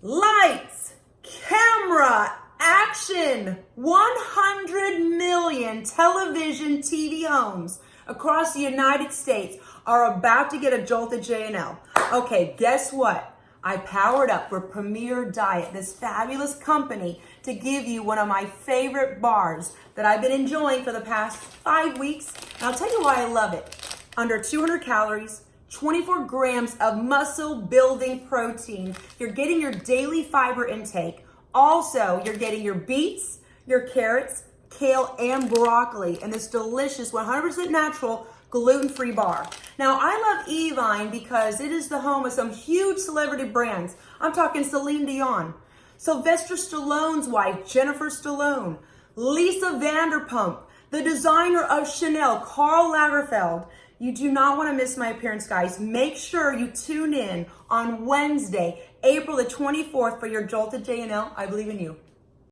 Lights, camera, action. 100 million television TV homes across the United States are about to get a Jolted JNL. Okay, guess what? I powered up for Premier Diet, this fabulous company, to give you one of my favorite bars that I've been enjoying for the past 5 weeks. And I'll tell you why I love it. Under 200 calories, 24 grams of muscle building protein. You're getting your daily fiber intake. Also, you're getting your beets, your carrots, kale, and broccoli in this delicious 100% natural gluten-free bar. Now, I love Evine because it is the home of some huge celebrity brands. I'm talking Celine Dion, Sylvester Stallone's wife, Jennifer Stallone, Lisa Vanderpump, the designer of Chanel, Karl Lagerfeld. You do not want to miss my appearance, guys. Make sure you tune in on Wednesday, April the 24th for your Jolted JNL. I believe in you.